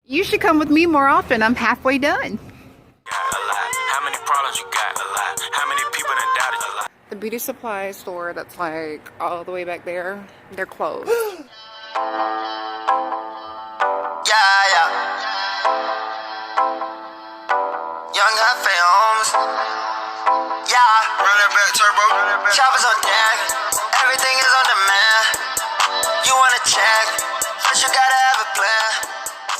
You should come with me more often. I'm halfway done. How many problems you got? A lot. How many people done doubted you? The beauty supply store that's like all the way back there, they're closed. Yeah. Young got films. Yeah. Run that back, turbo. Choppers on deck. Everything is on demand. You wanna check? First you gotta have a plan.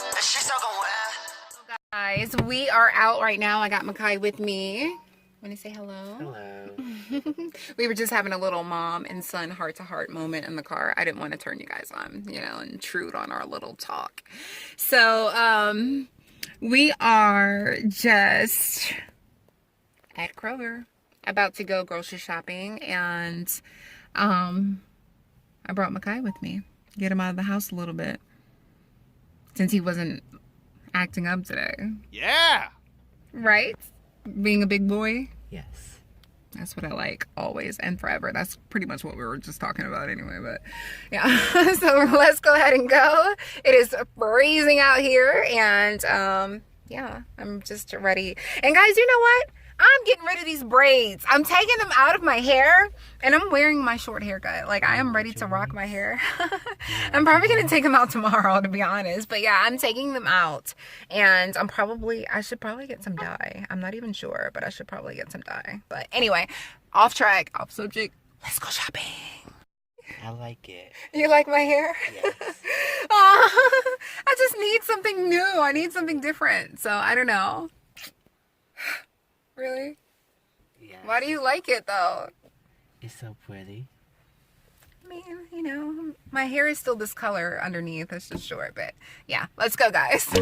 And she's soaking wet. Guys, we are out right now. I got Makai with me. Want to say hello? Hello. We were just having a little mom and son heart-to-heart moment in the car. I didn't want to turn you guys on, you know, intrude on our little talk. So, we are just at Kroger, about to go grocery shopping, and I brought Makai with me. Get him out of the house a little bit, since he wasn't acting up today. Yeah. Right? Being a big boy. Yes. That's what I like, always and forever. That's pretty much what we were just talking about anyway, but yeah. So let's go ahead and go. It is freezing out here, and yeah, I'm just ready. And guys, you know what? I'm getting rid of these braids. I'm taking them out of my hair, and I'm wearing my short haircut. Like, I am ready to rock my hair. I'm probably going to take them out tomorrow, to be honest. But yeah, I'm taking them out, and I should probably get some dye. I'm not even sure, but I should probably get some dye. But anyway, off track, off subject. Let's go shopping. I like it. You like my hair? Yes. I just need something new. I need something different. So, I don't know. Really? Yes. Why do you like it though? It's so pretty. I mean, you know, my hair is still this color underneath. It's just short, but yeah, let's go, guys.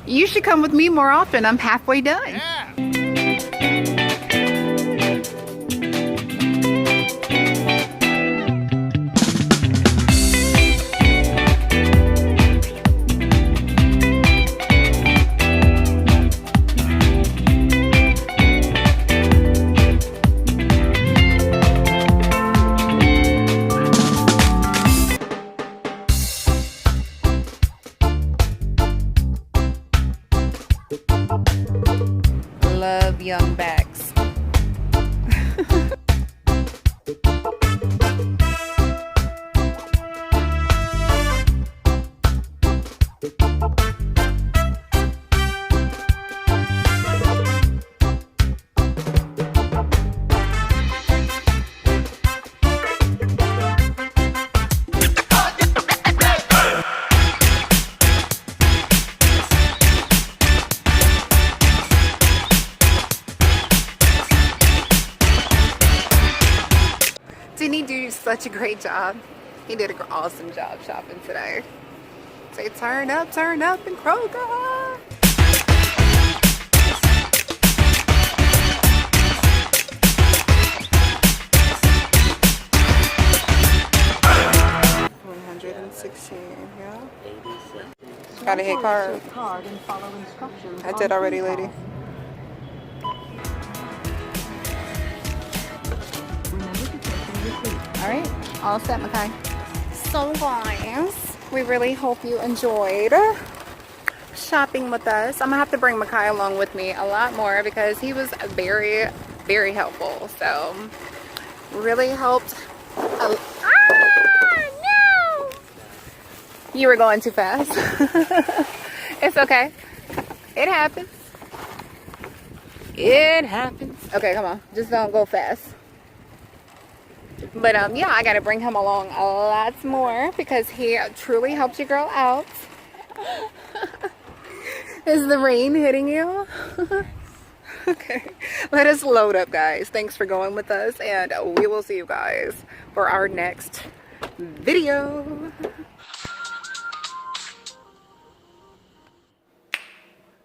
You should come with me more often. I'm halfway done. Yeah. Love young backs. Didn't he do such a great job? He did an awesome job shopping today. Say turn up in Kroger. $116, yeah. Gotta hit card. I did already, lady. Alright, all set, Makai. So guys, we really hope you enjoyed shopping with us. I'm gonna have to bring Makai along with me a lot more because he was very, very helpful. So really helped You were going too fast. It's okay. It happens. It happens. Okay, come on. Just don't go fast. But yeah, I gotta bring him along a lot more because he truly helps your girl out. Is the rain hitting you? Okay, let us load up, guys. Thanks for going with us, and we will see you guys for our next video.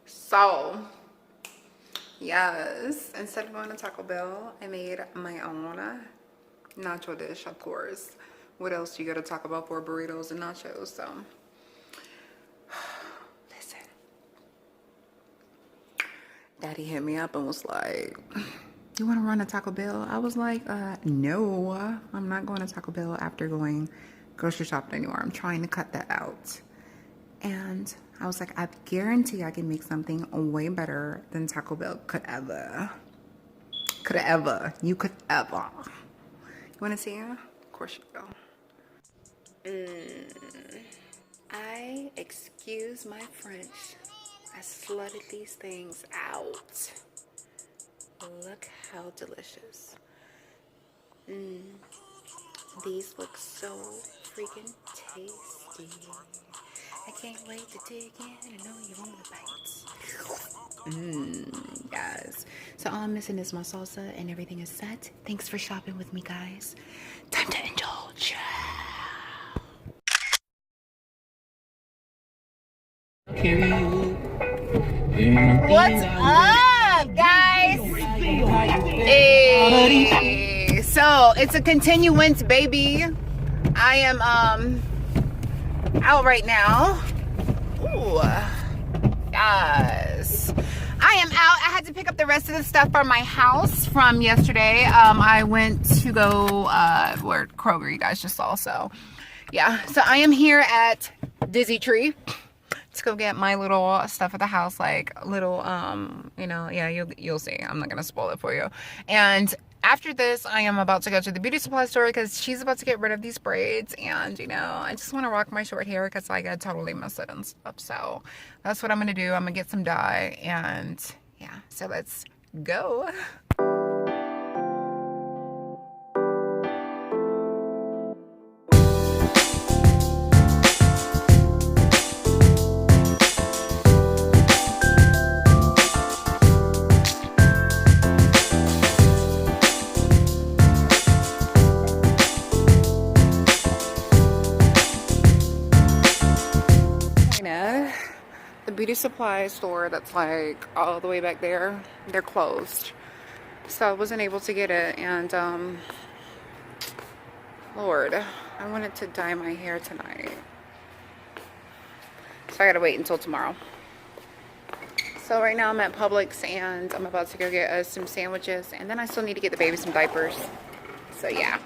So, yes, instead of going to Taco Bell, I made my own nacho dish, of course. What else you gotta talk about for burritos and nachos? So, listen. Daddy hit me up and was like, you wanna run to Taco Bell? I was like, no, I'm not going to Taco Bell after going grocery shopping anymore. I'm trying to cut that out. And I was like, I guarantee I can make something way better than Taco Bell could ever. You could ever. You want to see it? Of course you will. Excuse my French. I slutted these things out. Look how delicious. These look so freaking tasty. I can't wait to dig in and know you want the bites. Guys. So all I'm missing is my salsa and everything is set. Thanks for shopping with me, guys. Time to indulge. What's up, guys? Hey. So it's a continuance, baby. I am out right now. Ooh, yes. I am out. I had to pick up the rest of the stuff from my house from yesterday. I went to go where Kroger you guys just saw. So yeah, so I am here at Dizzy Tree to go get my little stuff at the house, like little you know, yeah, you'll see. I'm not gonna spoil it for you. And after this, I am about to go to the beauty supply store because she's about to get rid of these braids. And, you know, I just want to rock my short hair because like, I totally mess it and stuff. So that's what I'm going to do. I'm going to get some dye. And, yeah, so let's go. Beauty supply store that's like all the way back there, they're closed, so I wasn't able to get it. And Lord, I wanted to dye my hair tonight, so I gotta wait until tomorrow. So right now I'm at Publix and I'm about to go get us some sandwiches, and then I still need to get the baby some diapers. So yeah.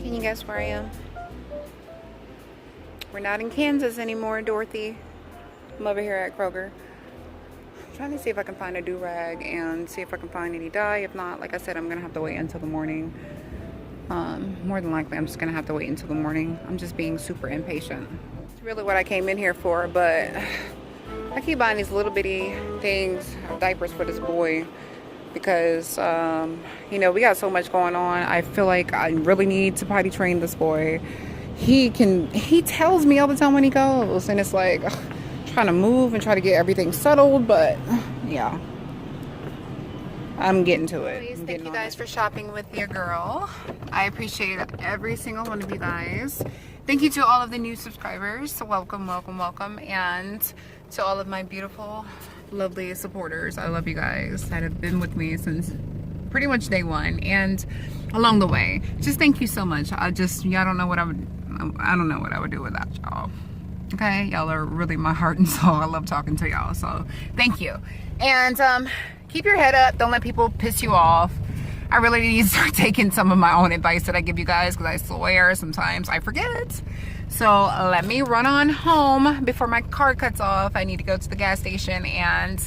Can you guess where I am? We're not in Kansas anymore, Dorothy. I'm over here at Kroger. I'm trying to see if I can find a do-rag and see if I can find any dye. If not, like I said, I'm gonna have to wait until the morning. More than likely, I'm just gonna have to wait until the morning. I'm just being super impatient. It's really what I came in here for, but I keep buying these little bitty things, diapers for this boy, because you know, we got so much going on. I feel like I really need to potty train this boy. He tells me all the time when he goes, and it's like trying to move and try to get everything settled, but yeah, I'm getting to it. Thank you guys for shopping with your girl. I appreciate every single one of you guys. Thank you to all of the new subscribers. So welcome, welcome, welcome. And to all of my beautiful, lovely supporters. I love you guys that have been with me since pretty much day one and along the way. Just thank you so much. I don't know what I would do without y'all. Okay, y'all are really my heart and soul. I love talking to y'all, so thank you. And keep your head up. Don't let people piss you off. I really need to start taking some of my own advice that I give you guys, because I swear sometimes I forget. So let me run on home before my car cuts off. I need to go to the gas station, and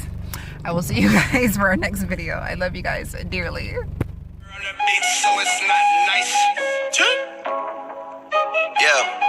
I will see you guys for our next video. I love you guys dearly. So it's not nice. Yeah.